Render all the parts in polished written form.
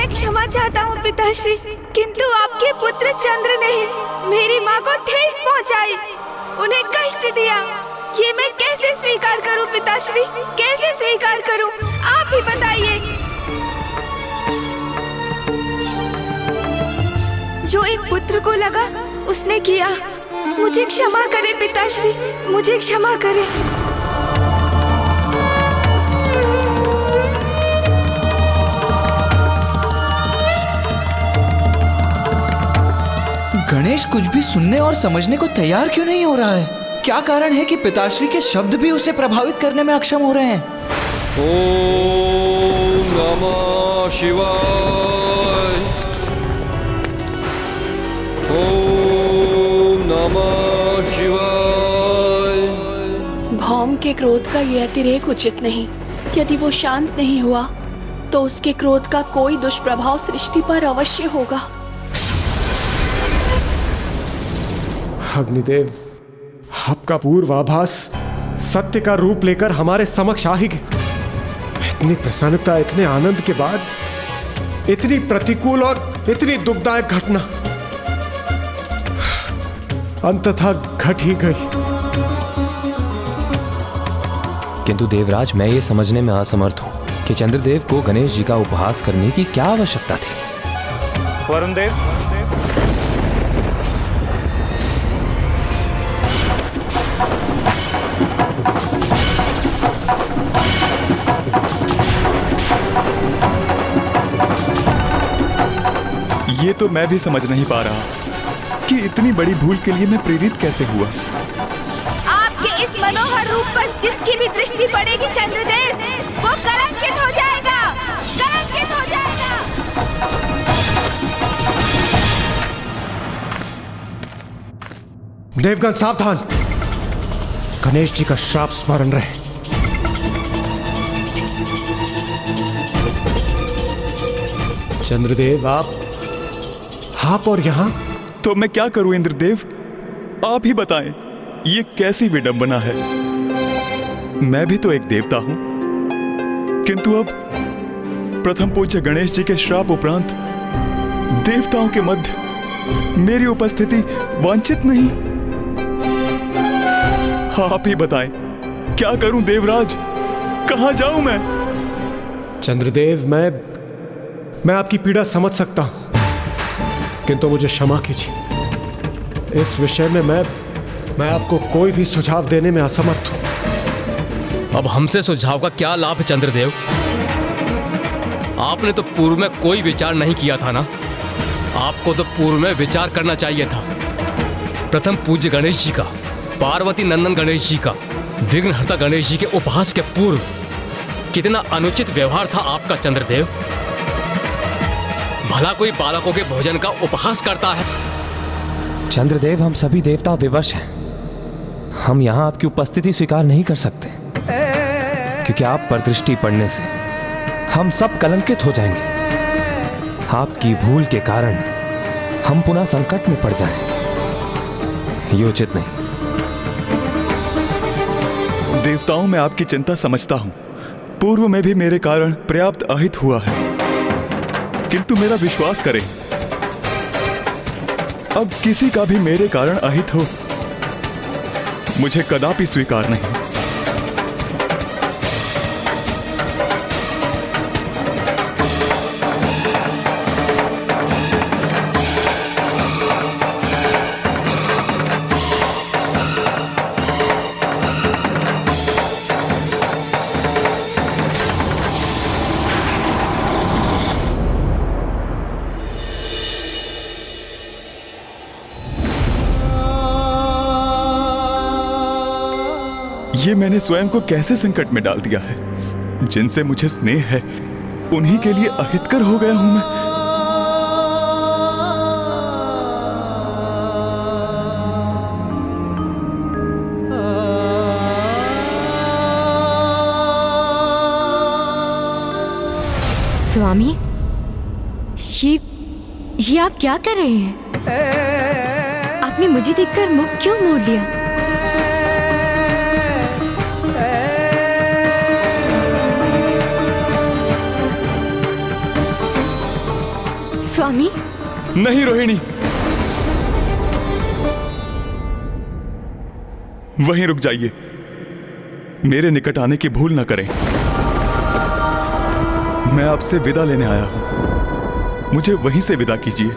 मैं क्षमा चाहता हूँ पिताश्री, किंतु आपके पुत्र चंद्र ने मेरी माँ को ठेस पहुँचाई, उन्हें कष्ट दिया। ये मैं कैसे स्वीकार करूँ पिताश्री, कैसे स्वीकार करूँ? आप ही बताइए। जो एक पुत्र को लगा उसने किया। मुझे क्षमा करे पिताश्री, मुझे क्षमा करे। गणेश कुछ भी सुनने और समझने को तैयार क्यों नहीं हो रहा है? क्या कारण है कि पिताश्री के शब्द भी उसे प्रभावित करने में अक्षम हो रहे हैं? ओम नमः शिवाय। ओम नमः शिवाय। भौम के क्रोध का यह अतिरेक उचित नहीं। यदि वो शांत नहीं हुआ तो उसके क्रोध का कोई दुष्प्रभाव सृष्टि पर अवश्य होगा। अग्निदेव, आपका पूर्वाभास सत्य का रूप लेकर हमारे समक्ष आ ही गया। इतनी प्रसन्नता, इतने आनंद के बाद इतनी प्रतिकूल और इतनी दुखदायक घटना अंततः घट ही गई। किंतु देवराज, मैं ये समझने में असमर्थ हूं कि चंद्रदेव को गणेश जी का उपहास करने की क्या आवश्यकता थी। वरुण देव, ये तो मैं भी समझ नहीं पा रहा कि इतनी बड़ी भूल के लिए मैं प्रेरित कैसे हुआ। आपके इस मनोहर रूप पर जिसकी भी दृष्टि पड़ेगी चंद्रदेव, वो कलंकित हो जाएगा, कलंकित हो जाएगा। देवगण सावधान, गणेश जी का श्राप स्मरण रहे। चंद्रदेव, आप और यहां? तो मैं क्या करूं इंद्रदेव, आप ही बताएं, ये कैसी विडंबना है। मैं भी तो एक देवता हूं, किंतु अब प्रथम पूज्य गणेश जी के श्राप उपरांत देवताओं के मध्य मेरी उपस्थिति वांछित नहीं। आप ही बताएं, क्या करूं देवराज, कहां जाऊं मैं? चंद्रदेव, मैं आपकी पीड़ा समझ सकता हूं, किंतु मुझे क्षमा कीजिए। इस विषय में मैं आपको कोई भी सुझाव देने में असमर्थ हूं। अब हमसे सुझाव का क्या लाभ चंद्रदेव? आपने तो पूर्व में कोई विचार नहीं किया था ना। आपको तो पूर्व में विचार करना चाहिए था। प्रथम पूज्य गणेश जी का, पार्वती नंदन गणेश जी का, विघ्नहर्ता गणेश जी के उपहास के पूर्व कितना अनुचित व्यवहार था आपका चंद्रदेव। भला कोई बालकों के भोजन का उपहास करता है? चंद्रदेव, हम सभी देवता विवश हैं। हम यहाँ आपकी उपस्थिति स्वीकार नहीं कर सकते, क्योंकि आप पर दृष्टि पड़ने से हम सब कलंकित हो जाएंगे। आपकी भूल के कारण हम पुनः संकट में पड़ जाएं। ये उचित नहीं। देवताओं, मैं आपकी चिंता समझता हूं। पूर्व में भी मेरे कारण पर्याप्त अहित हुआ है, किंतु मेरा विश्वास करें, अब किसी का भी मेरे कारण अहित हो, मुझे कदापि स्वीकार नहीं। ये मैंने स्वयं को कैसे संकट में डाल दिया है। जिनसे मुझे स्नेह है उन्हीं के लिए अहितकर हो गया हूं मैं। स्वामी, ये आप क्या कर रहे हैं? आपने मुझे देखकर मुख क्यों मोड़ लिया? स्वामी। नहीं रोहिणी, वहीं रुक जाइए। मेरे निकट आने की भूल न करें। मैं आपसे विदा लेने आया हूं, मुझे वहीं से विदा कीजिए।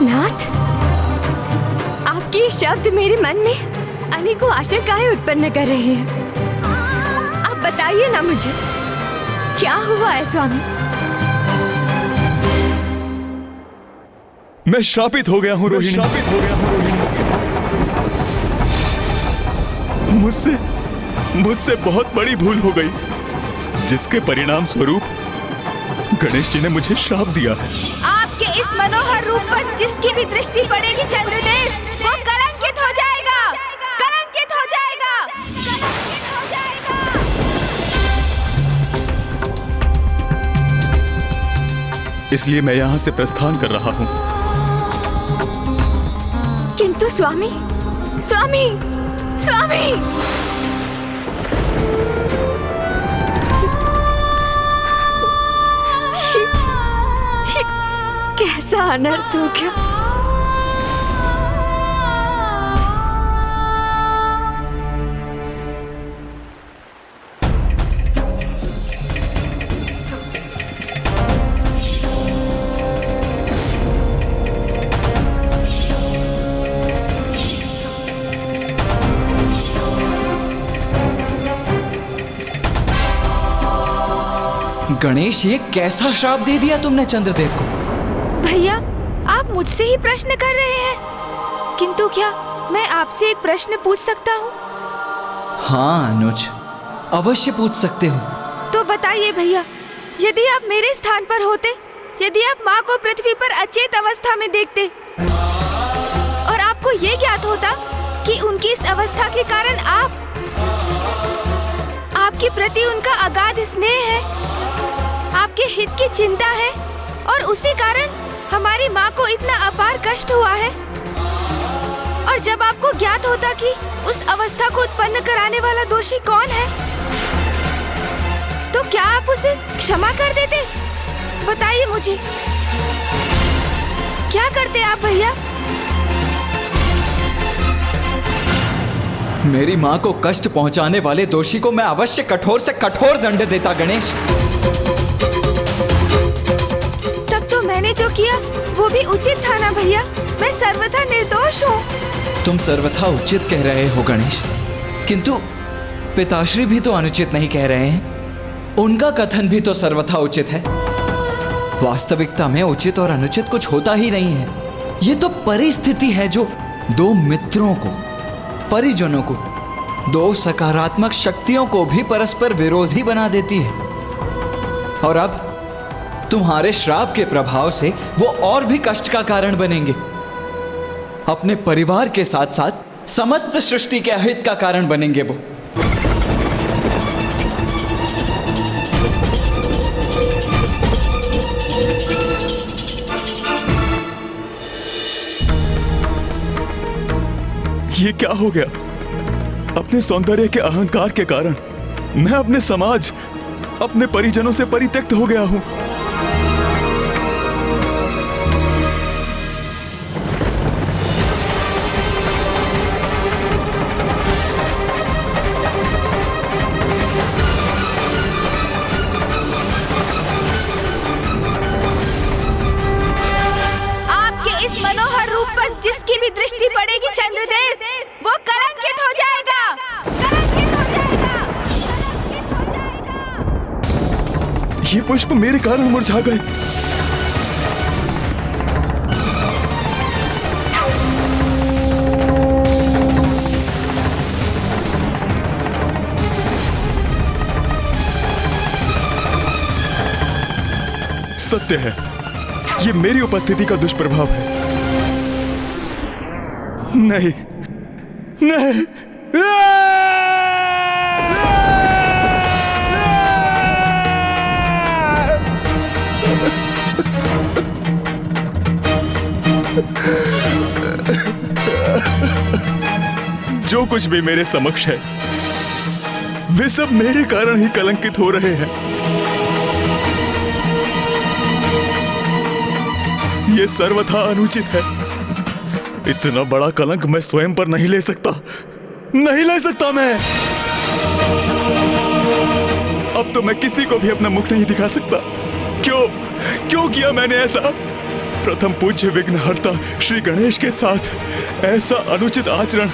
नाथ, आपके ये शब्द मेरे मन में अनेकों आशंकाएं उत्पन्न कर रहे हैं। आप बताइए ना मुझे, क्या हुआ है स्वामी? मैं श्रापित हो गया हूं रोहिणी। मुझसे बहुत बड़ी भूल हो गई, जिसके परिणाम स्वरूप गणेश जी ने मुझे श्राप दिया है। आपके इस मनोहर रूप पर जिसकी भी दृष्टि पड़ेगी चंद्रदेव, वो कलंकित हो जाएगा, कलंकित हो जाएगा, कलंकित हो जाएगा। इसलिए मैं यहां से प्रस्थान कर रहा हूं। किंतु स्वामी, स्वामी, स्वामी, कैसा अनर्थ हो गया। गणेश, ये कैसा श्राप दे दिया तुमने चंद्रदेव को? भैया, आप मुझसे ही प्रश्न कर रहे हैं, किंतु क्या मैं आपसे एक प्रश्न पूछ सकता हूँ? हाँ अनुज, अवश्य पूछ सकते हो। तो बताइए भैया, यदि आप मेरे स्थान पर होते, यदि आप माँ को पृथ्वी पर अचेत अवस्था में देखते और आपको ये ज्ञात होता कि उनकी इस अवस्था के कारण आपके प्रति उनका अगाध स्नेह है, आपके हित की चिंता है और उसी कारण हमारी माँ को इतना अपार कष्ट हुआ है, और जब आपको ज्ञात होता कि उस अवस्था को उत्पन्न कराने वाला दोषी कौन है, तो क्या आप उसे क्षमा कर देते? बताइए मुझे, क्या करते आप भैया? मेरी माँ को कष्ट पहुंचाने वाले दोषी को मैं अवश्य कठोर से कठोर दंड देता गणेश। तब तो मैंने जो किया वो भी उचित था ना भैया? मैं सर्वथा निर्दोष हूँ। तुम सर्वथा उचित कह रहे हो गणेश, किंतु पिताश्री भी तो अनुचित नहीं कह रहे हैं। उनका कथन भी तो सर्वथा उचित है। वास्तविकता में उचित और अनुचित कुछ होता ही नहीं है। ये तो परिस्थिति है जो दो मित्रों को, परिजनों को, दो सकारात्मक शक्तियों को भी परस्पर विरोधी बना देती है। और अब तुम्हारे श्राप के प्रभाव से वो और भी कष्ट का कारण बनेंगे। अपने परिवार के साथ साथ समस्त सृष्टि के अहित का कारण बनेंगे वो। ये क्या हो गया? अपने सौंदर्य के अहंकार के कारण मैं अपने समाज, अपने परिजनों से परित्यक्त हो गया हूं। आपके इस मनोहर रूप पर जिसकी भी दृष्टि पड़ेगी चंद्रदेव, वो कलंकित हो जाएगा, कलंकित हो जाएगा, कलंकित हो जाएगा। ये पुष्प मेरे कारण मुरझा गए। सत्य है, ये मेरी उपस्थिति का दुष्प्रभाव है। नहीं, नहीं, जो कुछ भी मेरे समक्ष है वे सब मेरे कारण ही कलंकित हो रहे हैं। ये सर्वथा अनुचित है। इतना बड़ा कलंक मैं स्वयं पर नहीं ले सकता, नहीं ले सकता मैं। अब तो मैं किसी को भी अपना मुख नहीं दिखा सकता। क्यों किया मैंने ऐसा? प्रथम पूज्य विघ्नहर्ता श्री गणेश के साथ ऐसा अनुचित आचरण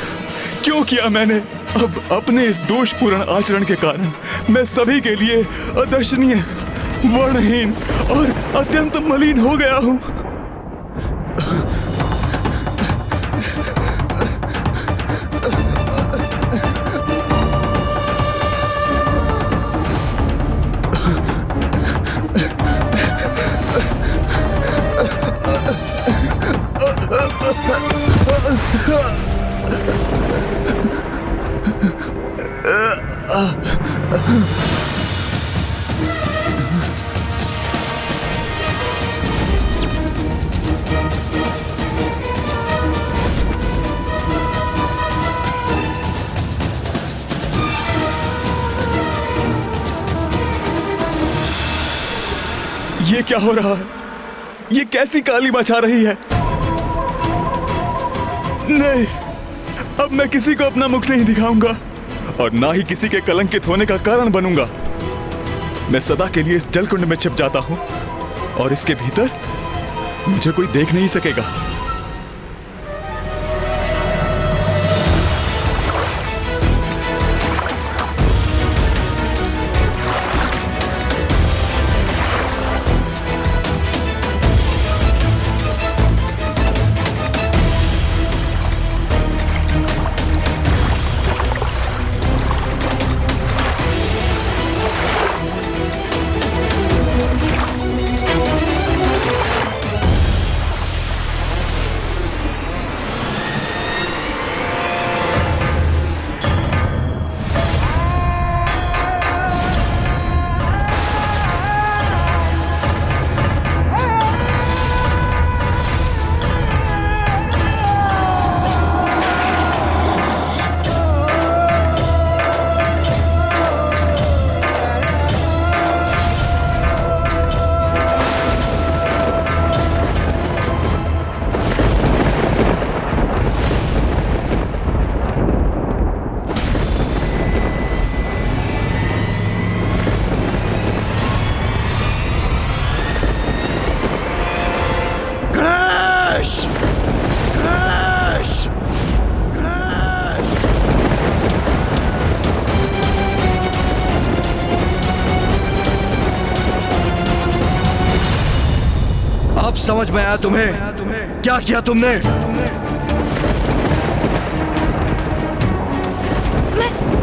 क्यों किया मैंने? अब अपने इस दोषपूर्ण आचरण के कारण मैं सभी के लिए अदर्शनीय, वर्णहीन और अत्यंत मलिन हो गया हूं। ये क्या हो रहा है? ये कैसी काली मचा रही है? नहीं, अब मैं किसी को अपना मुख नहीं दिखाऊंगा और ना ही किसी के कलंकित होने का कारण बनूंगा। मैं सदा के लिए इस जलकुंड में छिप जाता हूं और इसके भीतर मुझे कोई देख नहीं सकेगा। समझ में आया तुम्हें? क्या किया तुमने?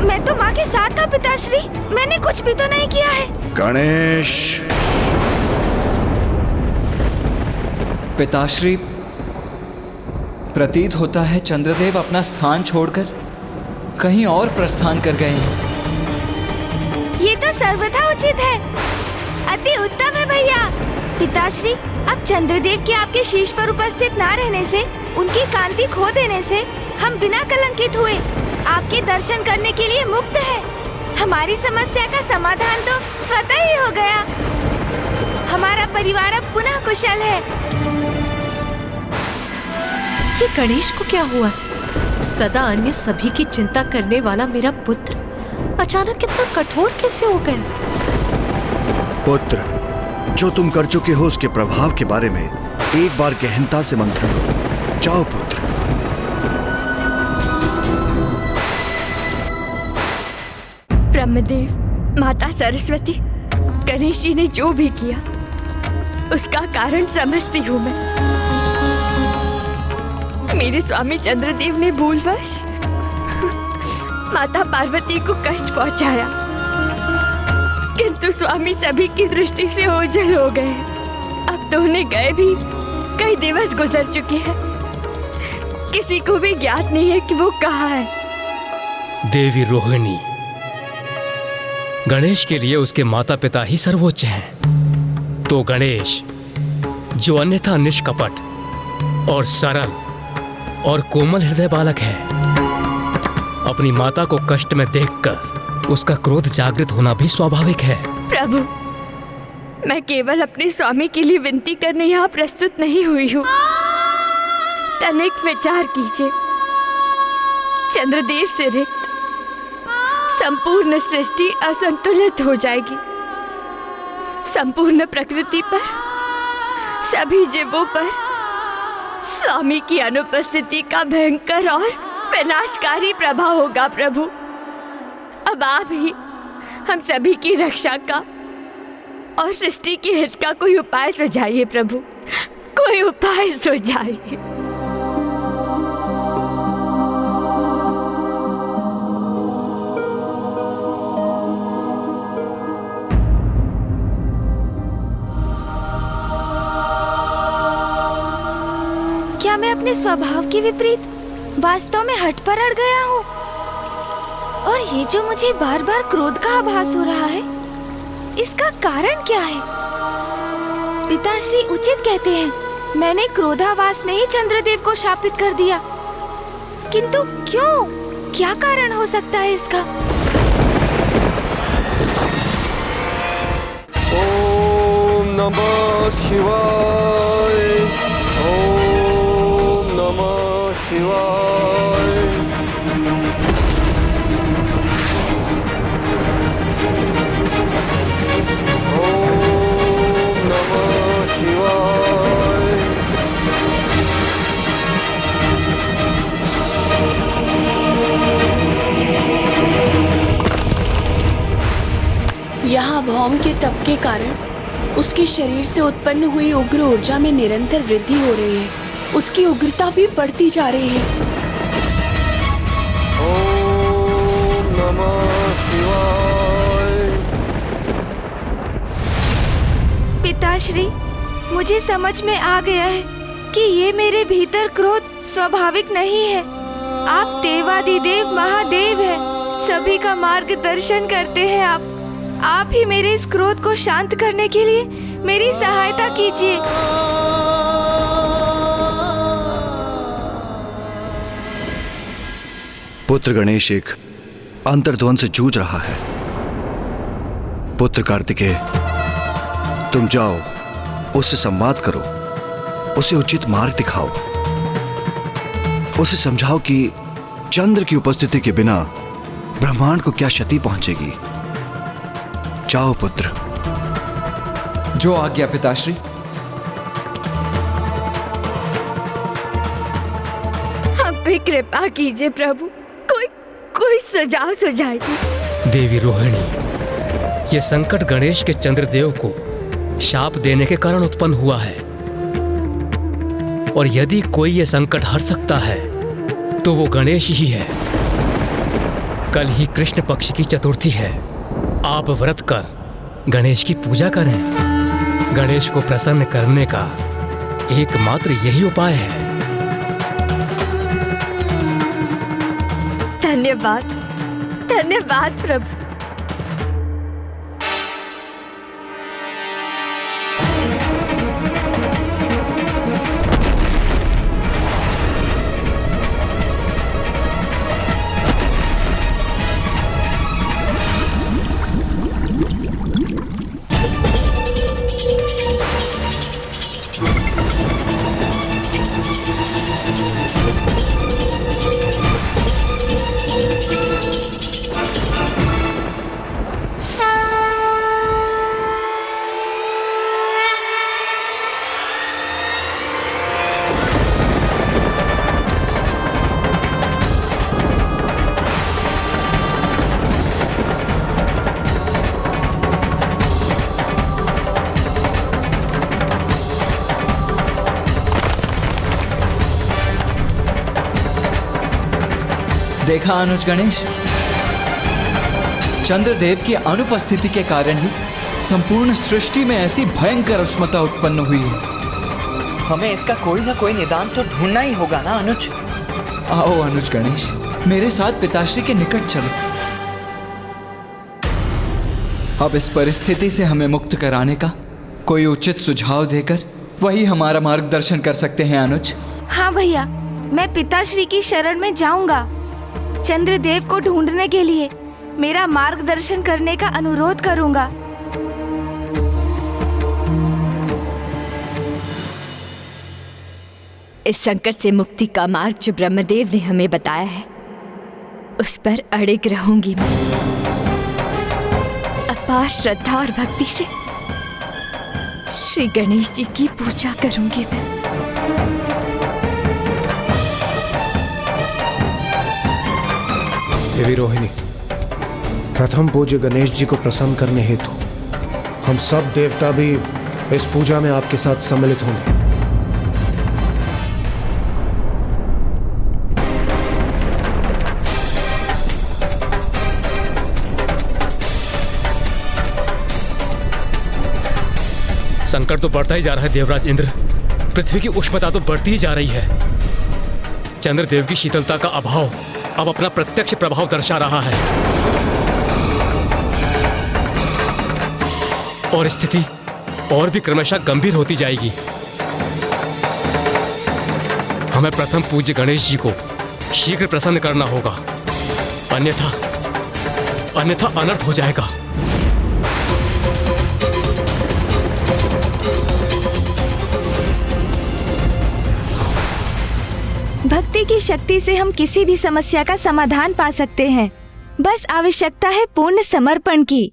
मैं तो माँ के साथ था पिताश्री। मैंने कुछ भी तो नहीं किया है। गणेश! पिताश्री, प्रतीत होता है चंद्रदेव अपना स्थान छोड़कर कहीं और प्रस्थान कर गए हैं। ये तो सर्वथा उचित है। अति उत्तम है भैया। पिताश्री, अब चंद्रदेव के आपके शीश पर उपस्थित ना रहने से, उनकी कांति खो देने से हम बिना कलंकित हुए आपके दर्शन करने के लिए मुक्त हैं। हमारी समस्या का समाधान तो स्वतः ही हो गया। हमारा परिवार अब पुनः कुशल है। ये गणेश को क्या हुआ? सदा अन्य सभी की चिंता करने वाला मेरा पुत्र अचानक कितना कठोर कैसे हो गया? पुत्र, जो तुम कर चुके हो उसके प्रभाव के बारे में एक बार गहनता से मंथन करो। जाओ पुत्र। ब्रह्मदेव, माता सरस्वती, गणेश जी ने जो भी किया उसका कारण समझती हूँ मैं। मेरे स्वामी चंद्रदेव ने भूलवश माता पार्वती को कष्ट पहुंचाया, किंतु स्वामी सभी की दृष्टि से ओझल हो गए। अब तो उन्हें गए भी कई दिवस गुजर चुके हैं। किसी को भी ज्ञात नहीं है कि वो कहाँ है। देवी रोहिणी, गणेश के लिए उसके माता पिता ही सर्वोच्च हैं। तो गणेश, जो अन्यथा निष्कपट और सरल और कोमल हृदय बालक है, अपनी माता को कष्ट में देखकर उसका क्रोध जागृत होना भी स्वाभाविक है। प्रभु, मैं केवल अपने स्वामी के लिए विनती करने यहाँ प्रस्तुत नहीं हुई हूँ। तनिक विचार कीजिए, चंद्रदेव से रिक्त संपूर्ण सृष्टि असंतुलित हो जाएगी। संपूर्ण प्रकृति पर, सभी जीवों पर स्वामी की अनुपस्थिति का भयंकर और विनाशकारी प्रभाव होगा। प्रभु, अब आप ही हम सभी की रक्षा का और सृष्टि के हित का कोई उपाय सुझाइए। प्रभु, कोई उपाय सुझाइए। क्या मैं अपने स्वभाव के विपरीत वास्तव में हठ पर अड़ गया हूँ? और ये जो मुझे बार बार क्रोध का आभास हो रहा है, इसका कारण क्या है? पिताश्री उचित कहते हैं, मैंने क्रोधावास में ही चंद्रदेव को शापित कर दिया। किंतु क्यों? क्या कारण हो सकता है इसका? ओम नमः शिवाय। ओम नमः शिवाय। ओम नमः शिवाय। यहाँ भौम के तप के कारण उसके शरीर से उत्पन्न हुई उग्र ऊर्जा में निरंतर वृद्धि हो रही है। उसकी उग्रता भी बढ़ती जा रही है। ओम नमः शिवाय। पिताश्री, मुझे समझ में आ गया है कि ये मेरे भीतर क्रोध स्वाभाविक नहीं है। आप देवादिदेव महादेव हैं, सभी का मार्गदर्शन करते हैं। आप ही मेरे इस क्रोध को शांत करने के लिए मेरी सहायता कीजिए। पुत्र गणेश एक अंतर्द्वंद से जूझ रहा है। पुत्र कार्तिकेय, तुम जाओ, उससे संवाद करो, उसे उचित मार्ग दिखाओ, उसे समझाओ कि चंद्र की उपस्थिति के बिना ब्रह्मांड को क्या क्षति पहुंचेगी। जाओ पुत्र। जो आज्ञा पिताश्री। हम पे कृपा कीजिए प्रभु, कोई सुझाव सुझाइए। देवी रोहिणी, ये संकट गणेश के चंद्रदेव को शाप देने के कारण उत्पन्न हुआ है। और यदि कोई ये संकट हर सकता है तो वो गणेश ही है। कल ही कृष्ण पक्ष की चतुर्थी है। आप व्रत कर गणेश की पूजा करें। गणेश को प्रसन्न करने का एकमात्र यही उपाय है। धन्यवाद, धन्यवाद प्रभु। देखा अनुज गणेश, चंद्रदेव की अनुपस्थिति के कारण ही संपूर्ण सृष्टि में ऐसी भयंकर उष्मता उत्पन्न हुई है। हमें इसका कोई ना कोई निदान तो ढूंढना ही होगा ना अनुज। आओ अनुज गणेश, मेरे साथ पिताश्री के निकट चलो। अब इस परिस्थिति से हमें मुक्त कराने का कोई उचित सुझाव देकर वही हमारा मार्गदर्शन कर सकते हैं अनुज। हाँ भैया, मैं पिताश्री की शरण में जाऊंगा चंद्रदेव को ढूंढने के लिए। मेरा मार्गदर्शन करने का अनुरोध करूंगा। इस संकट से मुक्ति का मार्ग जो ब्रह्मदेव ने हमें बताया है, उस पर अड़िग रहूंगी मैं। अपार श्रद्धा और भक्ति से श्री गणेश जी की पूजा करूंगी मैं। देवी रोहिणी, प्रथम पूज्य गणेश जी को प्रसन्न करने हेतु हम सब देवता भी इस पूजा में आपके साथ सम्मिलित होंगे। संकट तो बढ़ता ही जा रहा है देवराज इंद्र। पृथ्वी की उष्णता तो बढ़ती ही जा रही है। चंद्रदेव की शीतलता का अभाव अब अपना प्रत्यक्ष प्रभाव दर्शा रहा है और स्थिति और भी क्रमशः गंभीर होती जाएगी। हमें प्रथम पूज्य गणेश जी को शीघ्र प्रसन्न करना होगा, अन्यथा अनर्थ हो जाएगा। भक्ति की शक्ति से हम किसी भी समस्या का समाधान पा सकते हैं। बस आवश्यकता है पूर्ण समर्पण की।